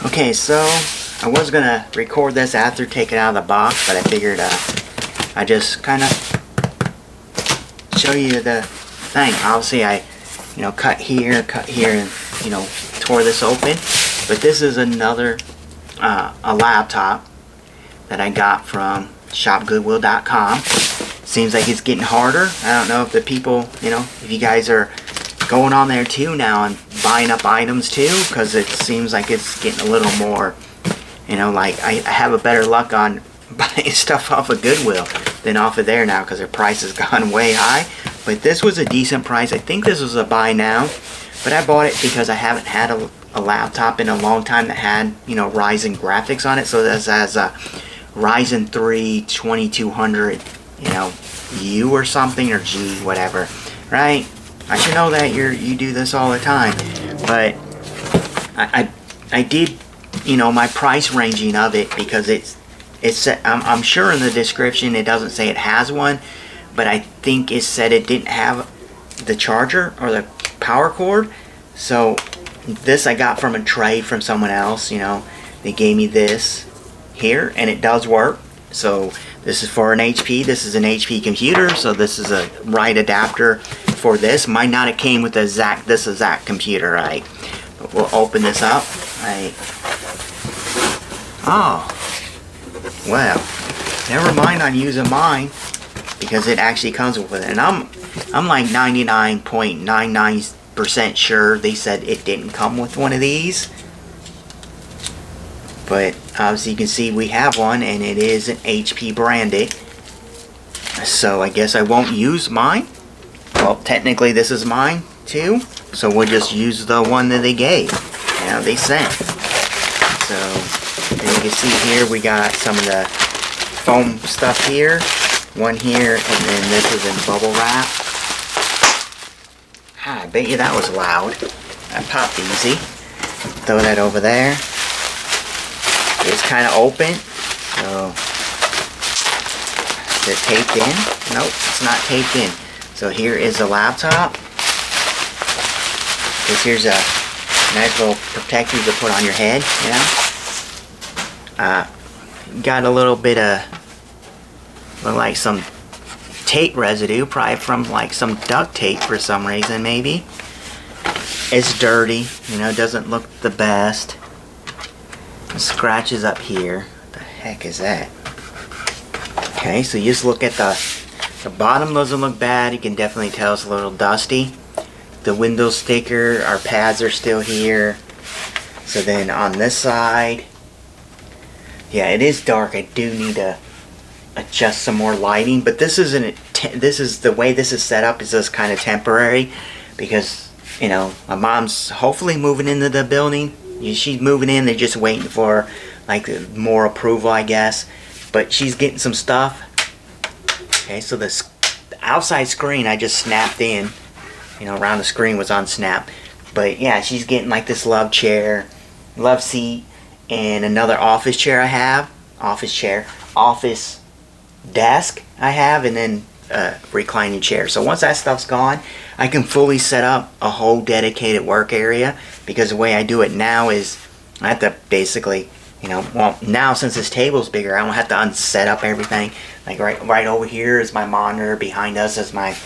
Okay, so I was gonna record this after taking it out of the box, but I figured I just kind of show you the thing. Obviously, I cut here, and tore this open. But this is another a laptop that I got from shopgoodwill.com. Seems like it's getting harder. I don't know if the people, if you guys are going on there too now and buying up items too, because it seems like it's getting a little more, like I have a better luck on buying stuff off of Goodwill than off of there now, because their price has gone way high. But this was a decent price. I think this was a buy now, but I bought it because I haven't had a laptop in a long time that had Ryzen graphics on it. So this has a Ryzen 3 2200 U or something, or G, whatever, right? I should know that you do this all the time. But I did my price ranging of it, because I'm sure in the description it doesn't say it has one, but I think it said it didn't have the charger or the power cord. So this I got from a trade from someone else. They gave me this here, and it does work. So this is for an HP. This is an HP computer, so this is a right adapter for this. Might not have came with the exact computer, right? But we'll open this up, right? Oh, well, never mind on using mine, because it actually comes with it. And I'm like 99.99% sure they said it didn't come with one of these. But obviously you can see we have one, and it is an HP branded. So I guess I won't use mine. Well, technically this is mine too. So we'll just use the one that they gave. They sent. So as you can see here, we got some of the foam stuff here. One here, and then this is in bubble wrap. I bet you that was loud. That popped easy. Throw that over there. It's kind of open, so is it taped in? Nope, it's not taped in. So here is the laptop. Here's a nice little protector to put on your head. Got a little bit of like some tape residue, probably from like some duct tape for some reason, maybe. It's dirty, doesn't look the best. Scratches up here. What the heck is that? Okay, so you just look at the bottom. Doesn't look bad. You can definitely tell it's a little dusty. The Windows sticker, our pads are still here. So then on this side, yeah, it is dark. I do need to adjust some more lighting, but this is the way this is set up is just kind of temporary, because my mom's hopefully moving into the building. She's moving in. They're just waiting for like more approval, I guess. But she's getting some stuff. Okay, so the outside screen I just snapped in. Around the screen was on snap. But yeah, she's getting like this love chair, love seat, and another office chair I have. Office desk I have, and then reclining chair. So once that stuff's gone, I can fully set up a whole dedicated work area, because the way I do it now is I have to basically, well, now since this table's bigger, I don't have to unset up everything. Like right over here is my monitor, behind us is my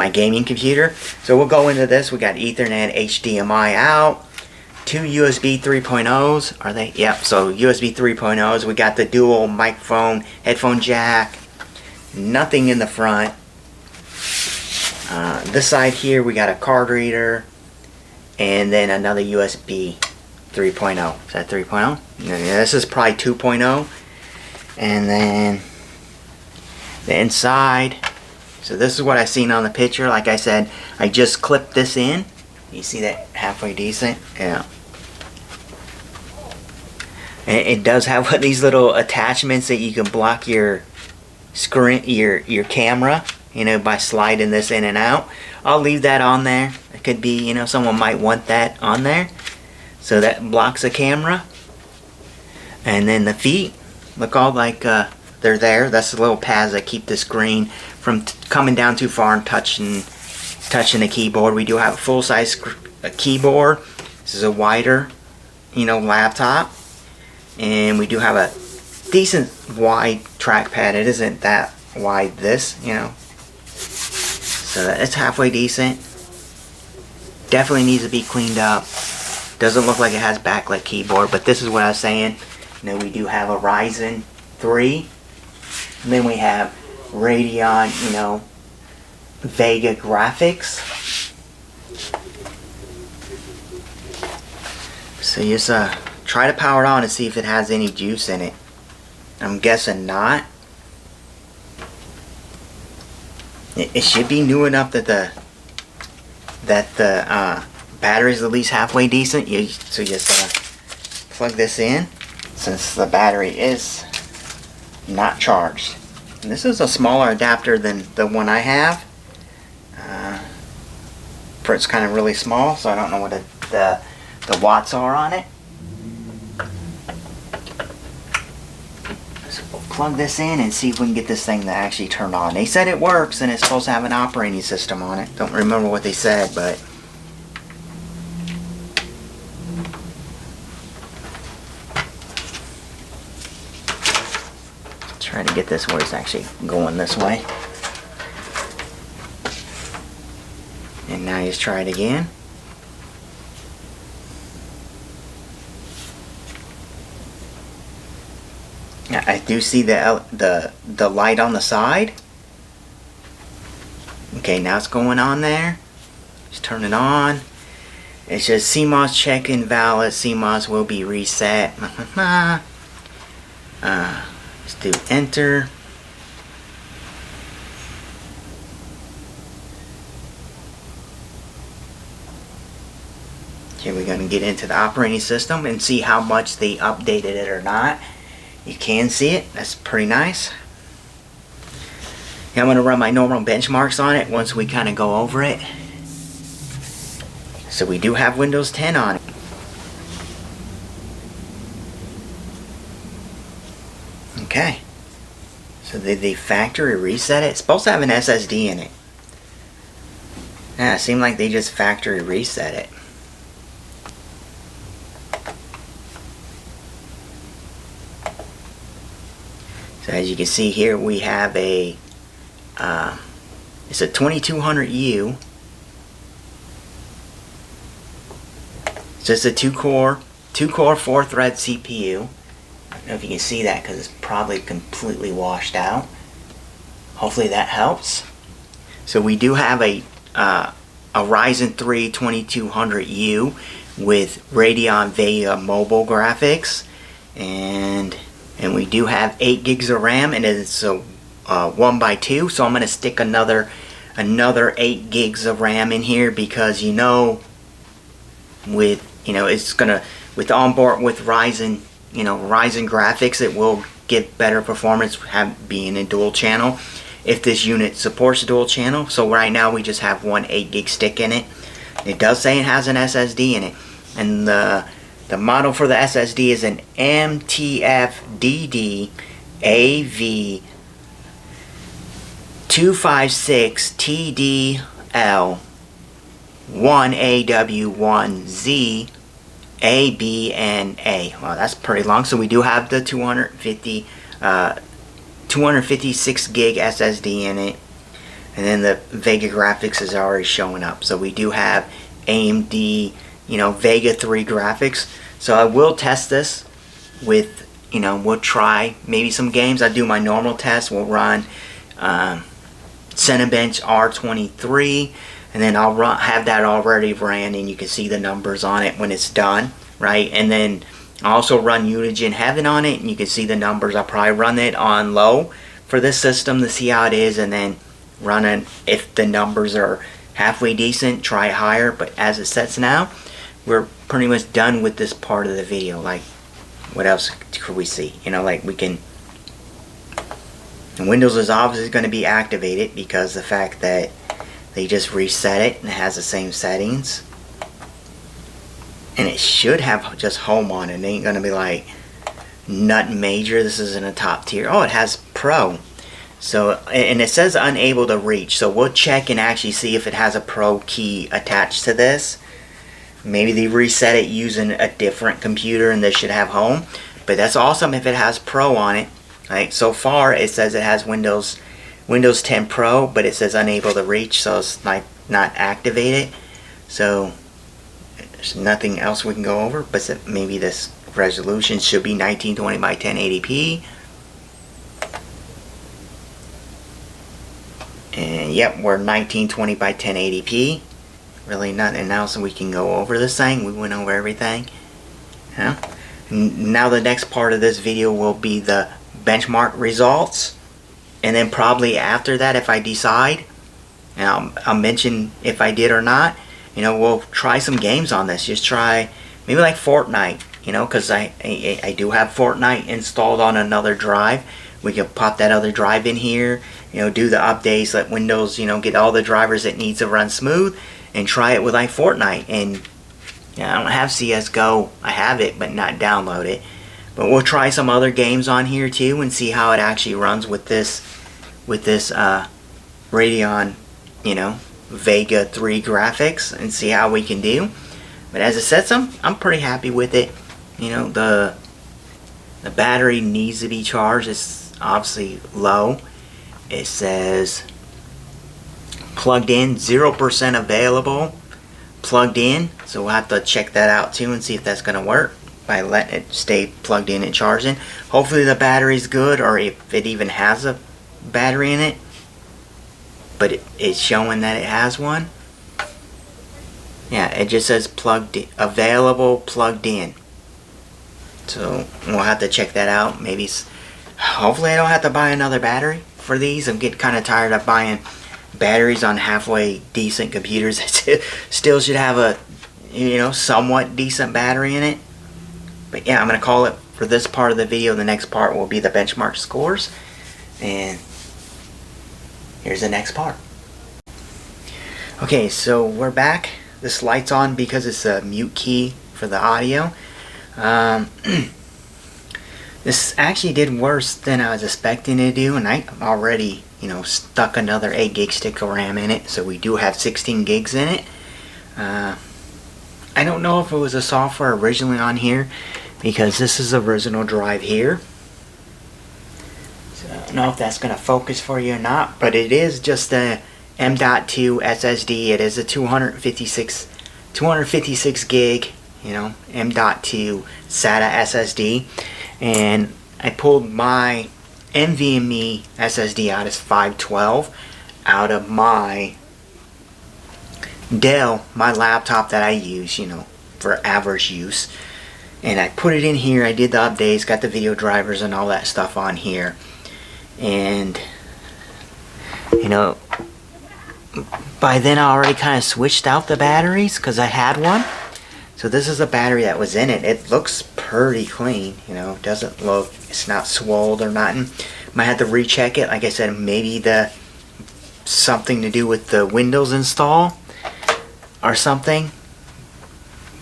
gaming computer. So we'll go into this. We got Ethernet, HDMI out, two USB 3.0s. Are they? Yep. So USB 3.0s. We got the dual microphone, headphone jack. Nothing in the front. This side here we got a card reader, and then another USB 3.0. Is that 3.0? Yeah, this is probably 2.0. And then the inside. So this is what I seen on the picture. Like I said, I just clipped this in. You see that halfway decent? Yeah. And it does have these little attachments that you can block your screen, your camera, by sliding this in and out. I'll leave that on there. It could be, someone might want that on there. So that blocks the camera. And then the feet look all like they're there. That's the little pads that keep the screen from coming down too far and touching the keyboard. We do have a full-size keyboard. This is a wider laptop, and we do have a decent wide trackpad. It isn't that wide, so it's halfway decent. Definitely needs to be cleaned up. Doesn't look like it has backlit keyboard, but this is what I was saying. We do have a Ryzen 3, and then we have Radeon, Vega graphics. So just try to power it on and see if it has any juice in it. I'm guessing not. It should be new enough that the battery is at least halfway decent. So just plug this in, since the battery is not charged. And this is a smaller adapter than the one I have. It's kind of really small, so I don't know what the watts are on it. So we'll plug this in and see if we can get this thing to actually turn on. They said it works and it's supposed to have an operating system on it. Don't remember what they said, but try to get this where it's actually going this way. And now just try it again. Now, I do see the light on the side. Okay, now it's going on there. Just turn it on. It says CMOS check invalid. CMOS will be reset. Let's do enter. Okay, we're going to get into the operating system and see how much they updated it or not. You can see it. That's pretty nice. Now I'm going to run my normal benchmarks on it once we kind of go over it. So we do have Windows 10 on it. Okay. So did they factory reset it? It's supposed to have an SSD in it. Yeah, it seemed like they just factory reset it. So as you can see here, we have it's a 2200U. So it's a two-core, 4-thread CPU. I don't know if you can see that because it's probably completely washed out. Hopefully that helps. So we do have a Ryzen 3 2200U with Radeon Vega mobile graphics, and we do have 8 gigs of RAM, and it's a 1x2. So I'm going to stick another 8 gigs of RAM in here because it's gonna with onboard with Ryzen Ryzen graphics, it will give better performance being a dual channel if this unit supports dual channel. So right now we just have one 8 gig stick in it. It does say it has an SSD in it, and the model for the SSD is an MTF-DD AV256TDL 1AW1Z A, B, and A. Well, that's pretty long. So we do have the 256 gig SSD in it, and then the Vega graphics is already showing up. So we do have AMD, Vega 3 graphics. So I will test this with, we'll try maybe some games. I do my normal test. We'll run Cinebench R23. And then I'll have that already ran, and you can see the numbers on it when it's done, right? And then I also run Unigine Heaven on it, and you can see the numbers. I'll probably run it on low for this system to see how it is, and then run it if the numbers are halfway decent, try it higher. But as it sets now, we're pretty much done with this part of the video. Like, what else could we see? Like we can... And Windows is obviously going to be activated because the fact that they just reset it and it has the same settings, and it should have just home on it. It ain't gonna be like nothing major. This is in a top tier. Oh, it has Pro. So, and it says unable to reach. So we'll check and actually see if it has a Pro key attached to this. maybe they reset it using a different computer and this should have home. But that's awesome if it has Pro on it. Like so far it says it has Windows 10 Pro, but it says unable to reach, so it's like not activated. So there's nothing else we can go over, but maybe this resolution should be 1920 by 1080p. And yep, we're 1920 by 1080p. Really nothing else we can go over this thing. We went over everything. Yeah. Now the next part of this video will be the benchmark results. And then probably after that, if I decide, and I'll mention if I did or not, you know, we'll try some games on this. Just try maybe like Fortnite, you know, because I do have Fortnite installed on another drive. We can pop that other drive in here, you know, do the updates, let Windows, you know, get all the drivers it needs to run smooth, and try it with like Fortnite. And yeah, I don't have CSGO. I have it, but not download it. But we'll try some other games on here too and see how it actually runs with this Radeon, you know, Vega 3 graphics, and see how we can do. But as I said, I'm pretty happy with it. You know, the battery needs to be charged. It's obviously low. It says plugged in, 0% available, plugged in. So we'll have to check that out too and see if that's going to work by letting it stay plugged in and charging. Hopefully the battery's good, or if it even has a battery in it. But it's showing that it has one. Yeah, it just says plugged in, available, plugged in. So we'll have to check that out. Maybe, hopefully I don't have to buy another battery for these. I'm getting kind of tired of buying batteries on halfway decent computers. Still should have a, you know, somewhat decent battery in it. But yeah, I'm going to call it for this part of the video. The next part will be the benchmark scores. And here's the next part. Okay, so we're back. This light's on because it's a mute key for the audio. This actually did worse than I was expecting it to do, and I already, you know, stuck another 8 gig stick of RAM in it, so we do have 16 gigs in it. I don't know if it was a software originally on here, because this is the original drive here. So I don't know if that's going to focus for you or not, but it is just a M.2 SSD. It is a 256 gig, you know, M.2 SATA SSD. And I pulled my NVMe SSD out as 512 out of my Dell, my laptop that I use, you know, for average use. And I put it in here. I did the updates, got the video drivers and all that stuff on here. And, you know, by then I already kind of switched out the batteries because I had one. So this is a battery that was in it. It looks pretty clean, you know, it doesn't look, it's not swolled or nothing. Might have to recheck it. Like I said, maybe something to do with the Windows install or something.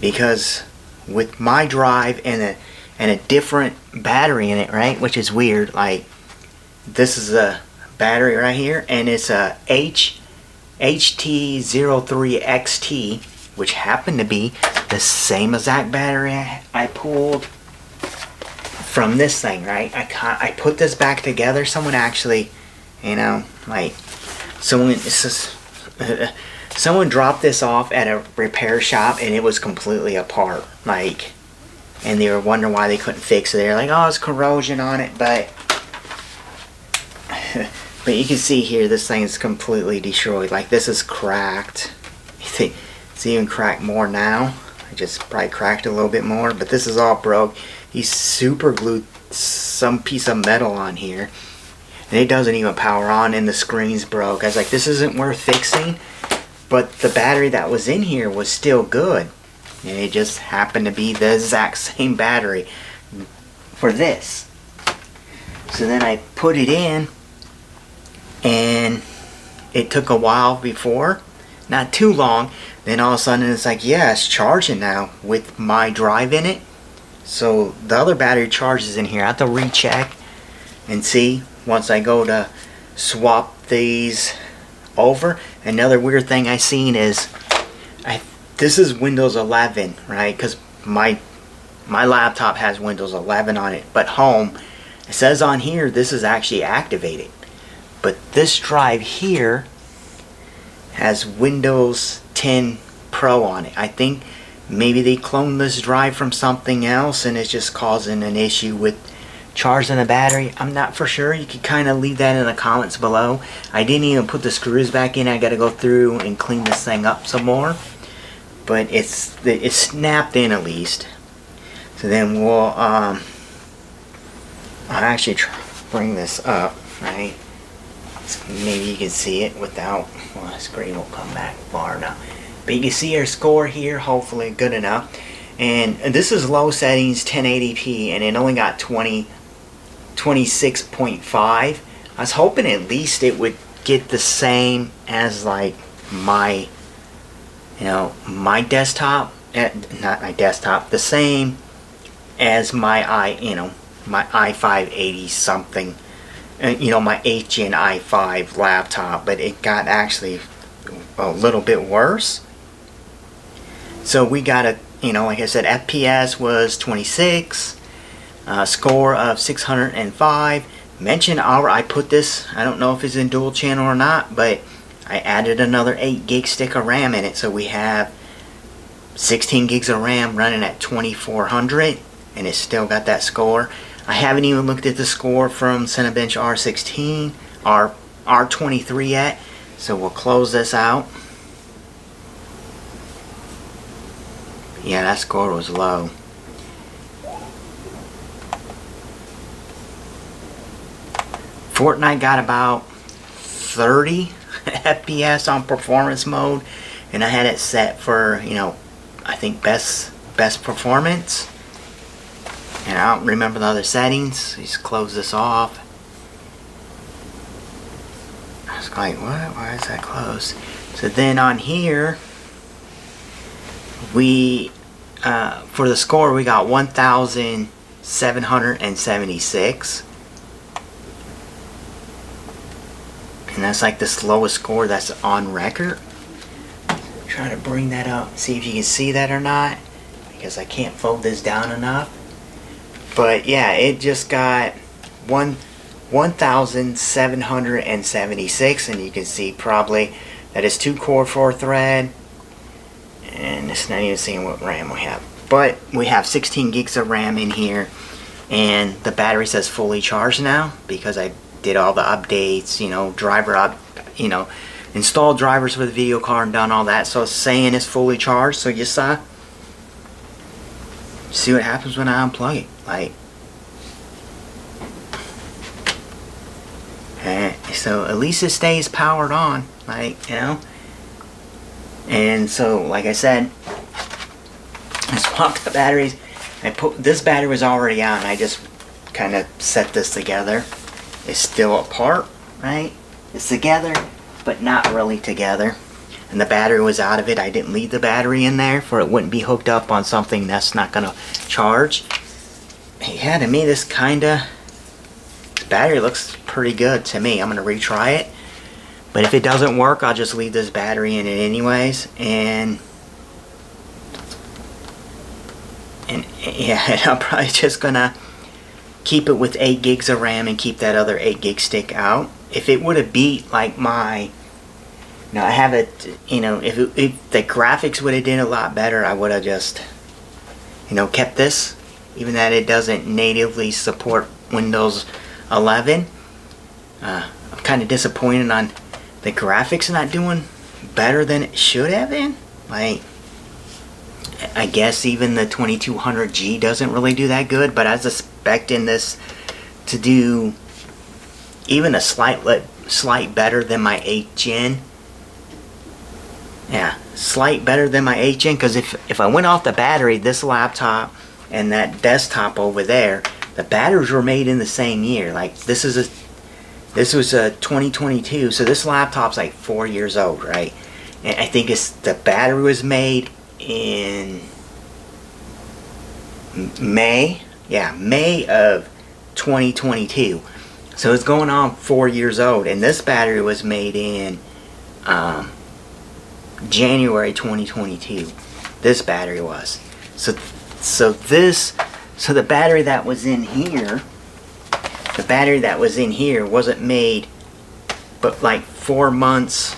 Because with my drive and a different battery in it, right, which is weird, like this is a battery right here, and it's a HT03XT, which happened to be the same exact battery I pulled from this thing, right? I put this back together. Someone actually, you know, like someone dropped this off at a repair shop and it was completely apart, like, and they were wondering why they couldn't fix it. They're like, oh, it's corrosion on it, but but you can see here this thing is completely destroyed. Like, this is cracked. It's even cracked more now. I just probably cracked a little bit more, but this is all broke. He super glued some piece of metal on here, and it doesn't even power on, and the screen's broke. I was like, this isn't worth fixing, but the battery that was in here was still good, and it just happened to be the exact same battery for this. So then I put it in, and it took a while before, not too long. Then all of a sudden it's like, yeah, it's charging now with my drive in it. So the other battery charges in here. I have to recheck and see once I go to swap these over. Another weird thing I seen is this is Windows 11, right? Because my laptop has Windows 11 on it, but home, it says on here this is actually activated. But this drive here has Windows 10 Pro on it. I think maybe they cloned this drive from something else and it's just causing an issue with charging the battery. I'm not for sure. You can kind of leave that in the comments below. I didn't even put the screws back in. I got to go through and clean this thing up some more. But it's snapped in at least. So then we'll I'll actually bring this up, right? So maybe you can see it without, well, the screen will come back far enough. But you can see our score here, hopefully good enough. And this is low settings, 1080p, and it only got 26.5. I was hoping at least it would get the same as like my, my desktop, not my desktop, the same as my my i5-80 something, my HN i5 laptop, but it got actually a little bit worse. So we got a, like I said, FPS was 26, score of 605. Mention I put this, I don't know if it's in dual channel or not, but I added another 8 gig stick of RAM in it, so we have 16 gigs of RAM running at 2400, and it's still got that score. I haven't even looked at the score from Cinebench R16 or R23 yet, so we'll close this out. Yeah, that score was low. Fortnite got about 30 FPS on performance mode, and I had it set for, I think best performance. And I don't remember the other settings. Just close this off. I was like, what? Why is that closed? So then on here, we for the score we got 1,776, and that's like the slowest score that's on record. Try to bring that up, see if you can see that or not, because I can't fold this down enough. But yeah, it just got 1,776, and you can see probably that is 2-core 4-thread, and it's not even seeing what RAM we have. But we have 16 gigs of RAM in here, and the battery says fully charged now because I did all the updates, installed drivers for the video card and done all that. So it's saying it's fully charged. So you saw. See what happens when I unplug it. So at least it stays powered on, and so like I said, I swapped the batteries. This battery was already on, I just kind of set this together. It's still apart, right? It's together but not really together, and the battery was out of it. I didn't leave the battery in there for it wouldn't be hooked up on something that's not gonna charge. Yeah, to me this battery looks pretty good to me. I'm gonna retry it, but if it doesn't work, I'll just leave this battery in it anyways, and yeah, I'm probably just gonna keep it with 8 gigs of RAM and keep that other 8 gig stick out. If it would have beat like my, I have it, if the graphics would have done a lot better, I would have just, kept this, even that it doesn't natively support Windows 11. I'm kind of disappointed on the graphics not doing better than it should have been. I guess even the 2200G doesn't really do that good, but I was expecting this to do even a slight better than my 8th gen. Yeah, slight better than my 8th gen, because if I went off the battery, this laptop and that desktop over there, the batteries were made in the same year. Like this was a 2022, so this laptop's like 4 years old, right? And I think the battery was made in May of 2022, so it's going on 4 years old. And this battery was made in January 2022. This battery was. So the battery that was in here, wasn't made but like 4 months.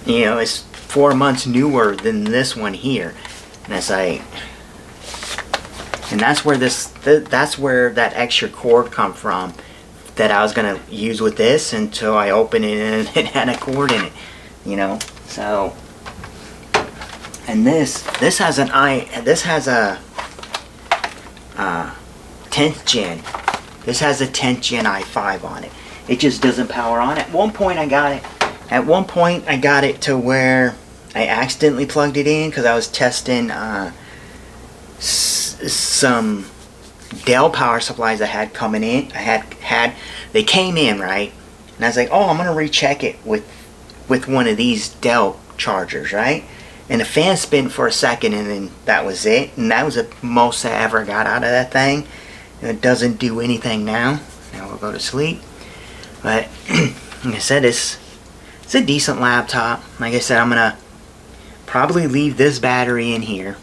You know, it's 4 months newer than this one here. And it's like, and that's where that extra cord come from that I was gonna use with this until I opened it and it had a cord in it, you know. So, and this has a 10th gen. This has a 10th gen i5 on it. It just doesn't power on. At one point I got it to where I accidentally plugged it in because I was testing some Dell power supplies I had coming in. They came in, right? And I was like, oh, I'm gonna recheck it with one of these Dell chargers, right? And the fan spin for a second, and then that was it. And that was the most I ever got out of that thing. And it doesn't do anything now. Now we'll go to sleep. But like I said, it's a decent laptop. Like I said, I'm gonna probably leave this battery in here.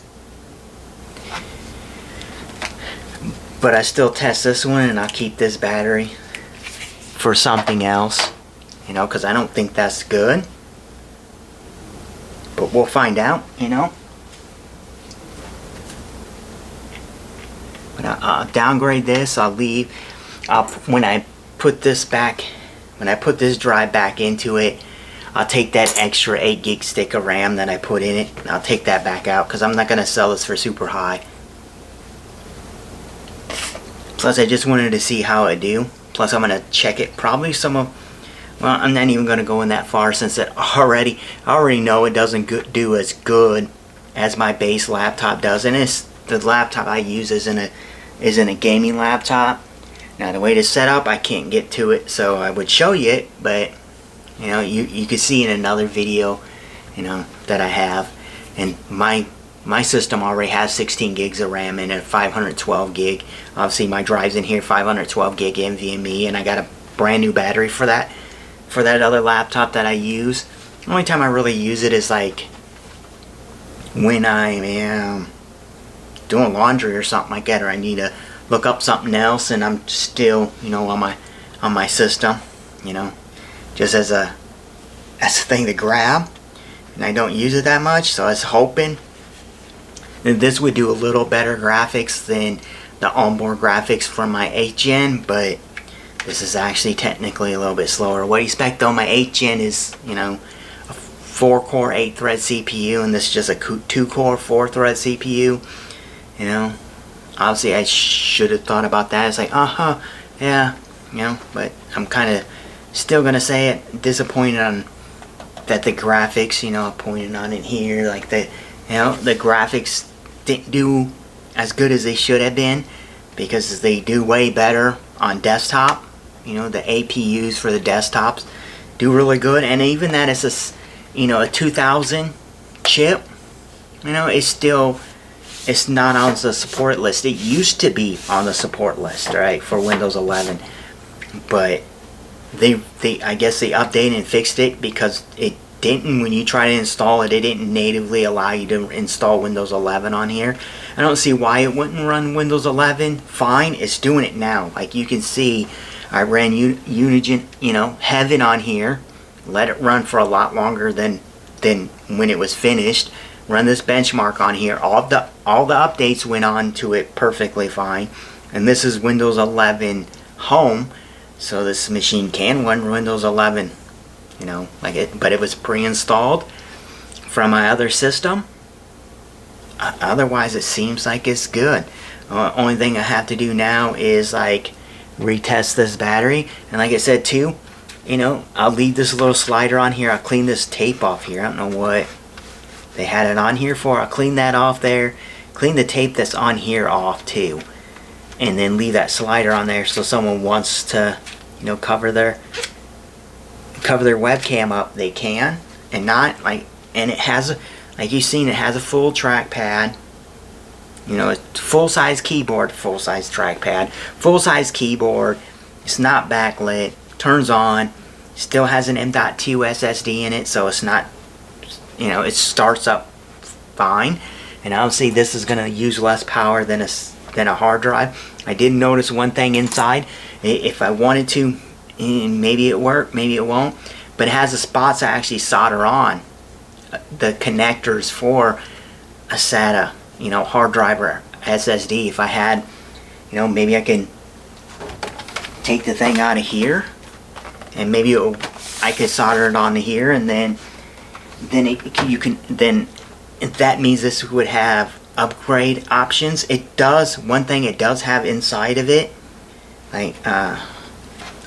But I still test this one, and I'll keep this battery for something else, you know, because I don't think that's good. But we'll find out, you know. But I'll downgrade this. I'll leave. When I put this drive back into it, I'll take that extra 8 gig stick of RAM that I put in it, and I'll take that back out because I'm not going to sell this for super high. Plus, I just wanted to see how it do. Plus, I'm going to check it. Probably well, I'm not even going to go in that far since I already know it doesn't do as good as my base laptop does. And the laptop I use isn't a gaming laptop. Now, the way it's set up, I can't get to it, so I would show you it. But, you know, you could see in another video, you know, that I have. And my system already has 16 gigs of RAM and a 512 gig. Obviously my drive's in here, 512 gig NVMe, and I got a brand new battery for that other laptop that I use. The only time I really use it is like when I am doing laundry or something like that, or I need to look up something else and I'm still, you know, on my system, you know, just as a thing to grab. And I don't use it that much, so I was hoping and this would do a little better graphics than the onboard graphics from my 8th gen, but this is actually technically a little bit slower. What do you expect though? My 8th gen is, you know, a 4-core 8-thread CPU, and this is just a 2-core 4-thread CPU. You know, obviously I should have thought about that. It's like, yeah, you know, but I'm kind of still gonna say it, disappointed on that the graphics, you know, I pointed on it here, like the graphics didn't do as good as they should have been, because they do way better on desktop. You know, the APUs for the desktops do really good, and even that is a 2000 chip, you know, it's not on the support list. It used to be on the support list, right, for Windows 11, but they I guess they updated and fixed it because it didn't, when you try to install it, it didn't natively allow you to install Windows 11 on here. I don't see why it wouldn't run Windows 11 fine. It's doing it now. Like you can see, I ran Unigine, you know, Heaven on here, let it run for a lot longer than when it was finished. Run this benchmark on here. All the updates went on to it perfectly fine. And this is Windows 11 Home, so this machine can run Windows 11. You know, but it was pre-installed from my other system. Otherwise, it seems like it's good. Only thing I have to do now is like retest this battery, and like I said too, you know, I'll leave this little slider on here. I'll clean this tape off here. I don't know what they had it on here for. I'll clean that off there. Clean the tape that's on here off too, and then leave that slider on there so someone wants to, you know, cover their webcam up, they can. And not like, and it has like you've seen, it has a full trackpad, you know, a full-size keyboard, full-size trackpad, full-size keyboard. It's not backlit, turns on, Still has an M.2 SSD in it, so it's not, you know, it starts up fine. And obviously this is going to use less power than a hard drive. I did notice one thing inside. If I wanted to, maybe it worked, maybe it won't, but it has the spots I actually solder on the connectors for a SATA, you know, hard drive or SSD. If I had, you know, maybe I can take the thing out of here, and maybe I could solder it onto here, and then that means this would have upgrade options. It does, one thing it does have inside of it, like, I'll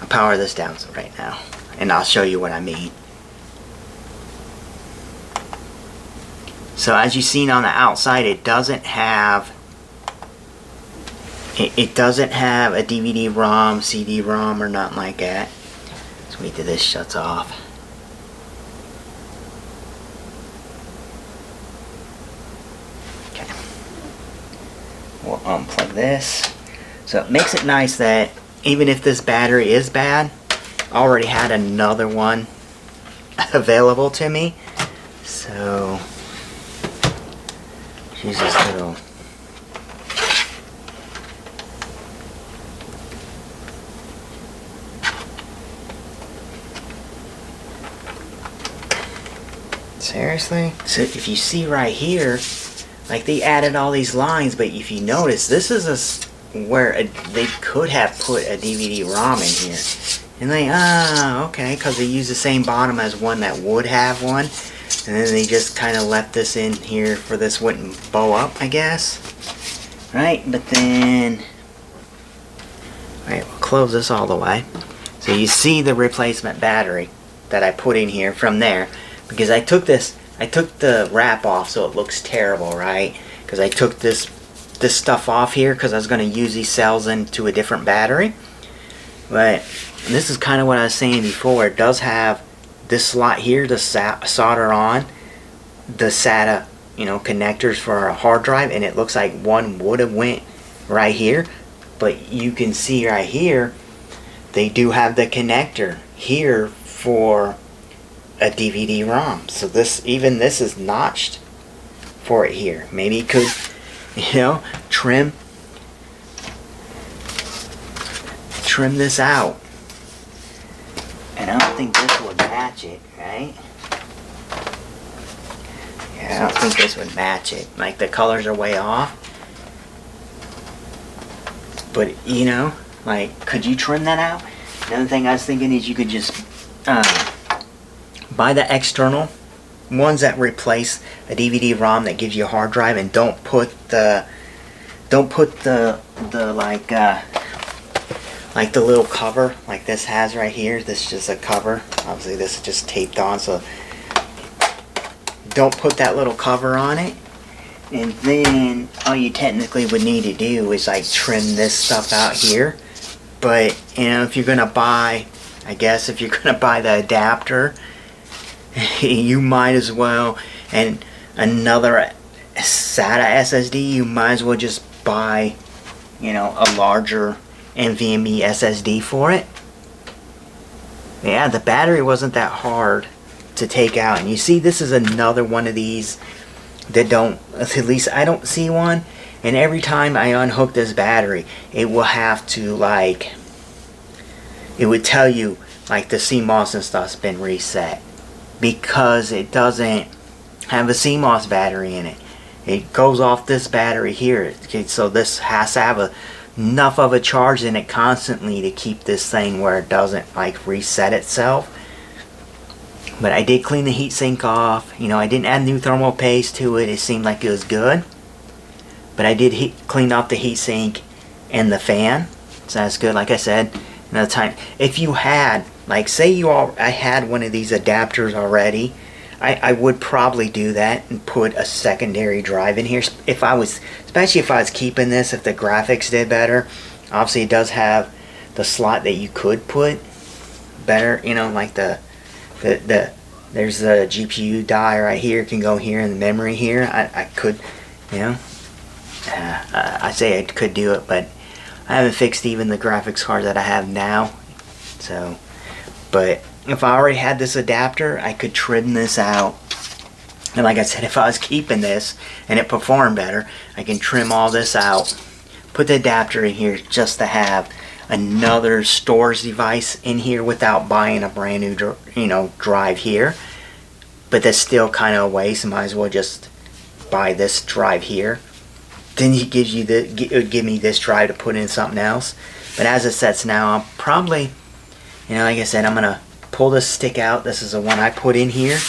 power this down right now, and I'll show you what I mean. So as you've seen on the outside, it doesn't have it doesn't have a DVD-ROM, CD-ROM, or nothing like that. Let's wait till this shuts off. Okay. We'll unplug this. So it makes it nice that even if this battery is bad, I already had another one available to me. So use this little seriously? So if you see right here, like they added all these lines, but if you notice, this is where they could have put a DVD-ROM in here. And they, okay, because they use the same bottom as one that would have one. And then they just kind of left this in here for this wouldn't bow up, I guess. Right, but then... Alright, we'll close this all the way. So you see the replacement battery that I put in here from there. Because I took the wrap off so it looks terrible, right? Because I took this stuff off here because I was going to use these cells into a different battery. But this is kind of what I was saying before. It does have this slot here to solder on the SATA, you know, connectors for a hard drive, and it looks like one would have went right here, but you can see right here they do have the connector here for a DVD-ROM. So even this is notched for it here. Maybe you could, you know, trim this out. And I don't think this would match it, right? Yeah, I don't think this would match it. Like, the colors are way off. But, you know, like, could you trim that out? Another thing I was thinking is you could just buy the external ones that replace a DVD-ROM that gives you a hard drive, and don't put the like the little cover like this has right here. This is just a cover. Obviously this is just taped on, so don't put that little cover on it. And then all you technically would need to do is like trim this stuff out here. But you know, if you're gonna buy, I guess if you're gonna buy the adapter, you might as well, and another SATA SSD, you might as well just buy, you know, a larger NVMe SSD for it. Yeah, the battery wasn't that hard to take out. And you see, this is another one of these that don't, at least I don't see one. And every time I unhook this battery, it will have to, like, it would tell you like the CMOS and stuff's been reset, because it doesn't have a CMOS battery in it. It goes off this battery here. Okay, so this has to have enough of a charge in it constantly to keep this thing where it doesn't like reset itself. But I did clean the heatsink off. You know, I didn't add new thermal paste to it. It seemed like it was good. But I did clean off the heatsink and the fan. So that's good. Like I said, another time, if you had, like, say I had one of these adapters already, I would probably do that and put a secondary drive in here. If I was, especially if I was keeping this, if the graphics did better. Obviously it does have the slot that you could put better, you know, like there's the GPU die right here, it can go here, in the memory here. I could, you know, I say I could do it, but I haven't fixed even the graphics card that I have now. So, but if I already had this adapter, I could trim this out. And like I said, if I was keeping this and it performed better, I can trim all this out, put the adapter in here just to have another storage device in here without buying a brand new, drive here. But that's still kind of a waste. Might as well just buy this drive here. Then it gives you give me this drive to put in something else. But as it sets now, I'll probably, like I said, I'm gonna pull this stick out. This is the one I put in here.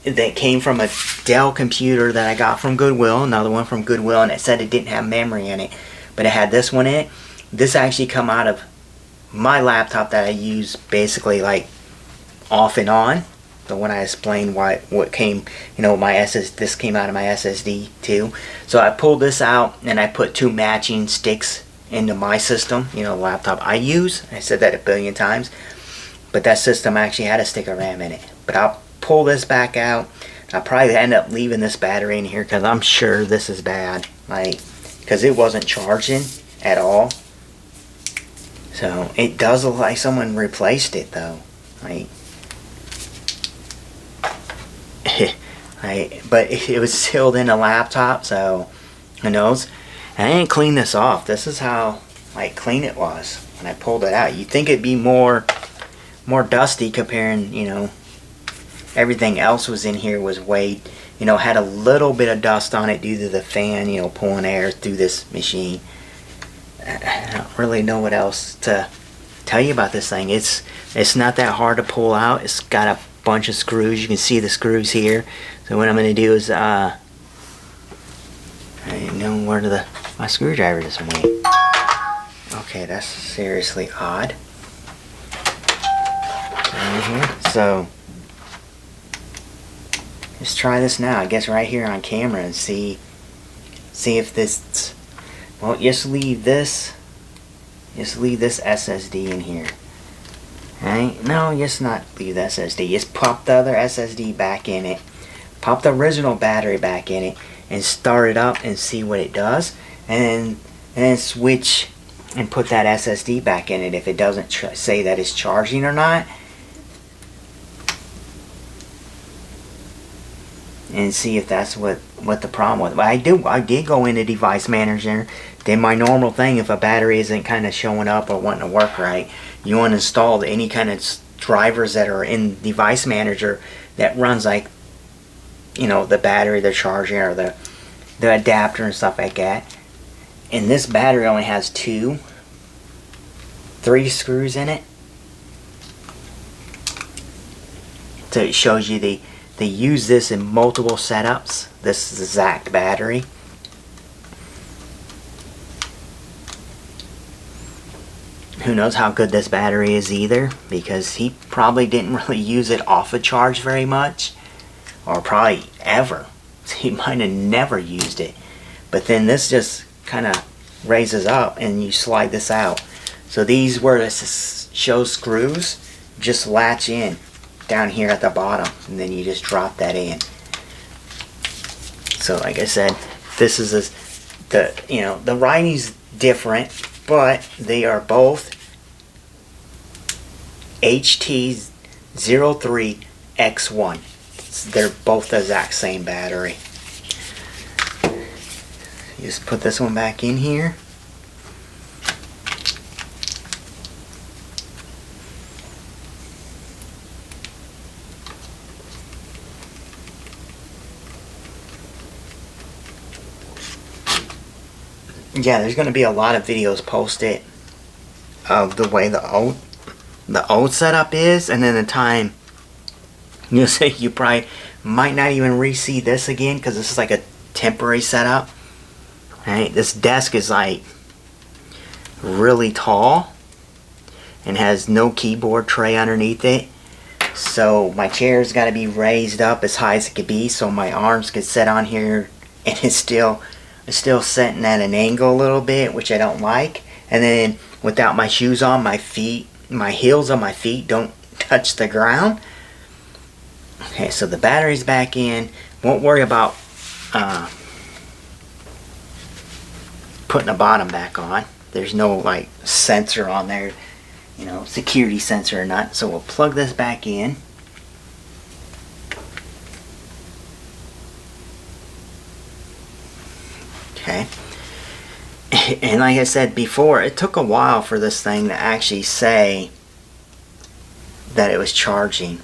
That came from a Dell computer that I got from Goodwill, another one from Goodwill, and it said it didn't have memory in it, but it had this one in it. This actually come out of my laptop that I use basically like off and on. The one I explained what came, this came out of my SSD too. So I pulled this out and I put 2 matching sticks into my system, the laptop I use. I said that a billion times, but that system actually had a stick of RAM in it. But I'll pull this back out. I'll probably end up leaving this battery in here because I'm sure this is bad, because it wasn't charging at all. So it does look like someone replaced it though, but it was sealed in a laptop, so who knows. And I didn't clean this off. This is how clean it was when I pulled it out. You'd think it'd be more dusty comparing, everything else was in here was way, had a little bit of dust on it due to the fan, pulling air through this machine. I don't really know what else to tell you about this thing. It's not that hard to pull out. It's got a bunch of screws. You can see the screws here. So what I'm going to do is, I didn't know where my screwdriver just went. Okay, that's seriously odd. So let's try this now. I guess right here on camera and see if this. Well, just leave this SSD in here. Alright, no, just not leave the SSD. Just pop the other SSD back in it. Pop the original battery back in it and start it up and see what it does. And then switch and put that SSD back in it if it doesn't say that it's charging or not. And see if that's what the problem was. But I did go into Device Manager. Then my normal thing, if a battery isn't kind of showing up or wanting to work right, you uninstall any kind of drivers that are in Device Manager that runs the battery, the charger, or the adapter and stuff like that. And this battery only has 3 screws in it. So it shows you they use this in multiple setups, this exact battery. Who knows how good this battery is either, because he probably didn't really use it off a charge very much, or probably ever. He might have never used it. But then this just kind of raises up and you slide this out. So these where it shows screws just latch in down here at the bottom, and then you just drop that in. So like I said, this is the writing's different, but they are both HT03X1. They're both the exact same battery. You just put this one back in here. Yeah, there's going to be a lot of videos posted of the way the old setup is, and then the time you'll say you probably might not even re-see this again because this is like a temporary setup. Right, this desk is like really tall and has no keyboard tray underneath it, so my chair's got to be raised up as high as it could be so my arms could sit on here, and it's still sitting at an angle a little bit, which I don't like. And then without my shoes on, my heels on my feet don't touch the ground. Okay, so the battery's back in. Won't worry about putting the bottom back on. There's no like sensor on there security sensor or not. So we'll plug this back in. Okay. And like I said before, it took a while for this thing to actually say that it was charging.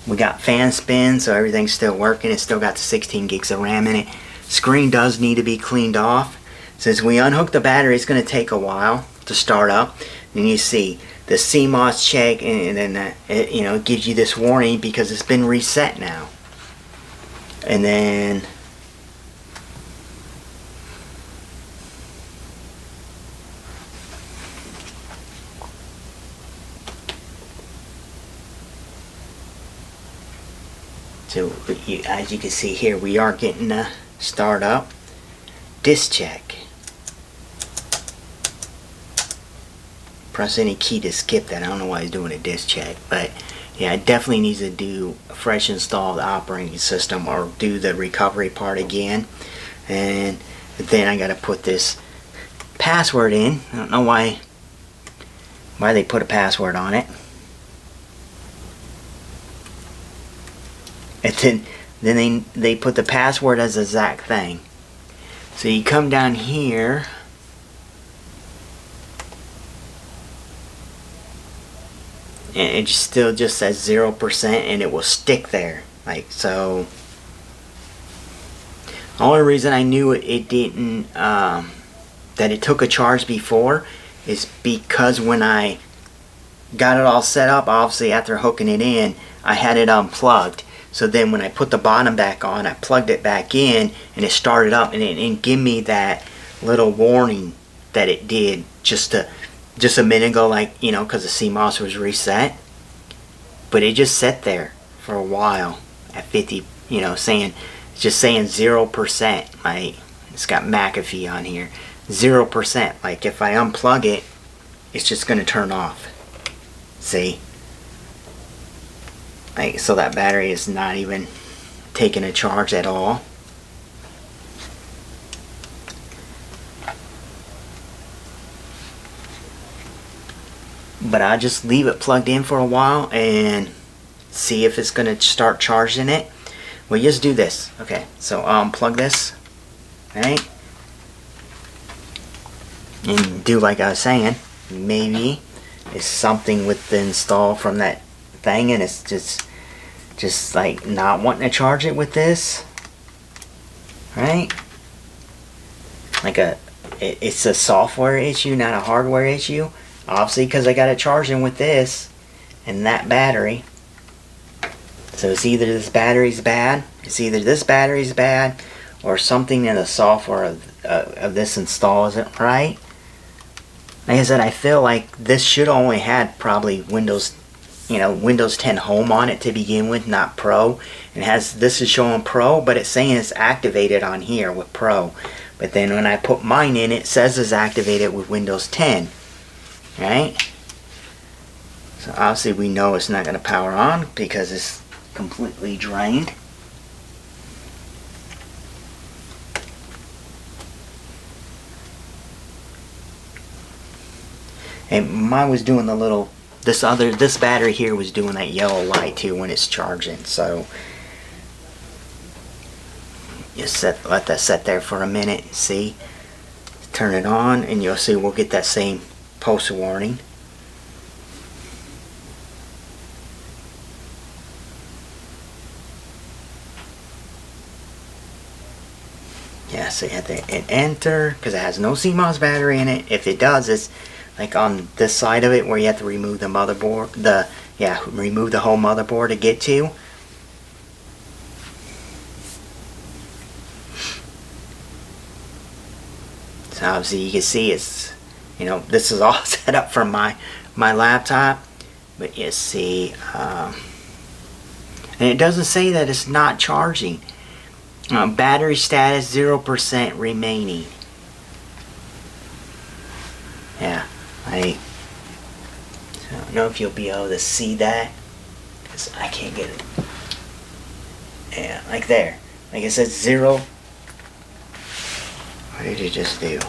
We got fan spin, so everything's still working. It's still got the 16 gigs of RAM in it. Screen does need to be cleaned off. Since we unhook the battery, it's going to take a while to start up. And you see the CMOS check, and then it gives you this warning because it's been reset now. And then so as you can see here, we are getting a start up. Disk check. Press any key to skip that. I don't know why he's doing a disk check, but yeah, it definitely needs to do a fresh installed operating system or do the recovery part again. And then I got to put this password in. I don't know why they put a password on it. And then they put the password as the exact thing. So you come down here, and it still just says 0%, and it will stick there. Like so. The only reason I knew it didn't, that it took a charge before, is because when I got it all set up, obviously after hooking it in, I had it unplugged. So then when I put the bottom back on, I plugged it back in and it started up, and it didn't give me that little warning that it did just a minute ago, like, because the CMOS was reset. But it just sat there for a while at 50, saying 0%. Like, it's got McAfee on here. 0%. Like, if I unplug it, it's just going to turn off. See? Like, so that battery is not even taking a charge at all. But I just leave it plugged in for a while and see if it's going to start charging it. We'll just do this. Okay, so unplug this, right? And do like I was saying, maybe it's something with the install from that thing, and it's just like not wanting to charge it with this, right? Like it's a software issue, not a hardware issue. Obviously, because I got it charging with this and that battery. So it's either this battery's bad, or something in the software of this install isn't right. Like I said, I feel like this should only had probably Windows 10 Home on it to begin with, not Pro. And this is showing Pro, but it's saying it's activated on here with Pro. But then when I put mine in, it says it's activated with Windows 10. Right? So obviously we know it's not going to power on because it's completely drained. And mine was doing the little, this battery here was doing that yellow light too when it's charging. So just let that set there for a minute. See, turn it on, and you'll see we'll get that same post warning. Yeah, so you have to hit enter because it has no CMOS battery in it. If it does, it's like on this side of it where you have to remove the motherboard, remove the whole motherboard to get to. So obviously you can see it's, this is all set up from my laptop, but you see, and it doesn't say that it's not charging. Battery status 0% remaining. Yeah, I don't know if you'll be able to see that because I can't get it. Yeah, like there. Like it says 0. What did it just do?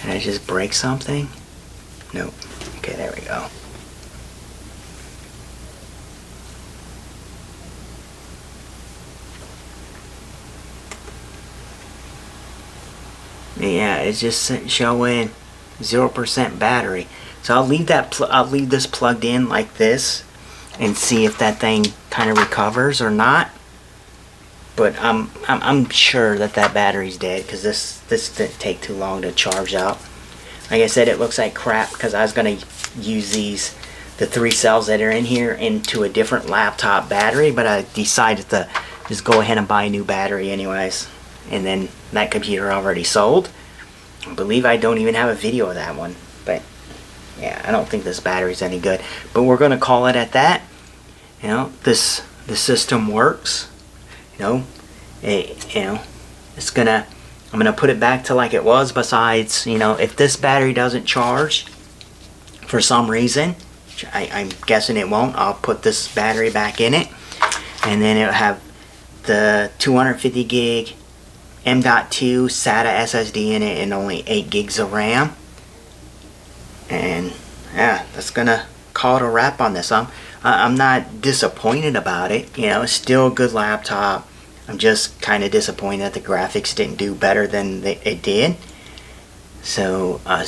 Did I just break something? Nope. Okay, there we go. Yeah, it's just showing 0% battery. So I'll leave that. I'll leave this plugged in like this, and see if that thing kind of recovers or not. But I'm sure that battery's dead, because this didn't take too long to charge up. Like I said, it looks like crap because I was gonna use the 3 cells that are in here into a different laptop battery, but I decided to just go ahead and buy a new battery anyways. And then that computer already sold. I believe I don't even have a video of that one, but yeah, I don't think this battery's any good. But we're gonna call it at that. You know, the system works. It's gonna, I'm gonna put it back to like it was. Besides, if this battery doesn't charge for some reason, which I'm guessing it won't, I'll put this battery back in it, and then it'll have the 250 gig M.2 SATA SSD in it and only 8 gigs of RAM. And yeah, that's gonna call it a wrap on this. I'm not disappointed about it. It's still a good laptop. I'm just kind of disappointed that the graphics didn't do better than it did. So I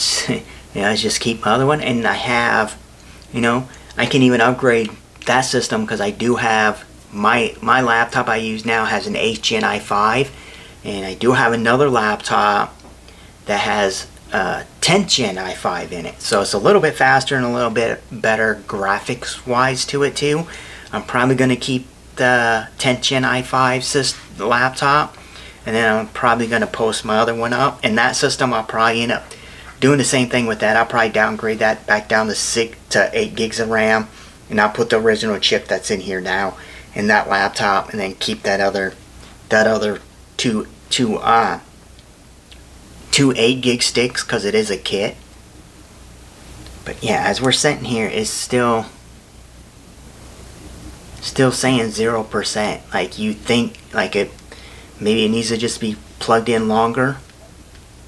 just keep my other one, and I have, I can even upgrade that system because I do have my laptop I use now has an 8th Gen i5, and I do have another laptop that has 10th Gen i5 in it, so it's a little bit faster and a little bit better graphics wise to it too. I'm probably going to keep the 10th Gen i5 laptop, and then I'm probably going to post my other one up, and that system I'll probably end up doing the same thing with that. I'll probably downgrade that back down to 6 to 8 gigs of RAM, and I'll put the original chip that's in here now in that laptop, and then keep that other two 8 gig sticks because it is a kit. But yeah, as we're sitting here, it's still saying 0%. Like, you think like maybe it needs to just be plugged in longer.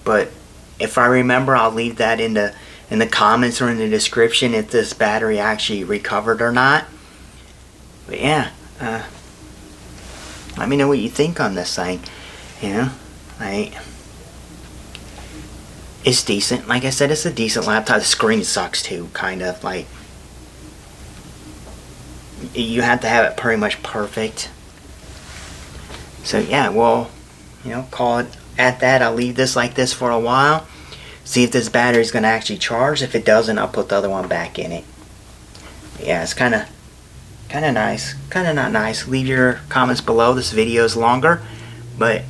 But if I remember, I'll leave that in the comments or in the description if this battery actually recovered or not. But yeah, let me know what you think on this thing. It's decent. Like I said, it's a decent laptop. The screen sucks too, kind of. Like, you have to have it pretty much perfect. So yeah, well, call it at that. I'll leave this like this for a while. See if this battery's going to actually charge. If it doesn't, I'll put the other one back in it. But yeah, it's kind of nice. Kind of not nice. Leave your comments below. This video is longer. But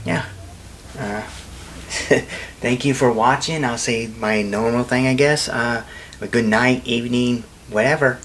yeah. Thank you for watching. I'll say my normal thing, I guess. A good night, evening, whatever.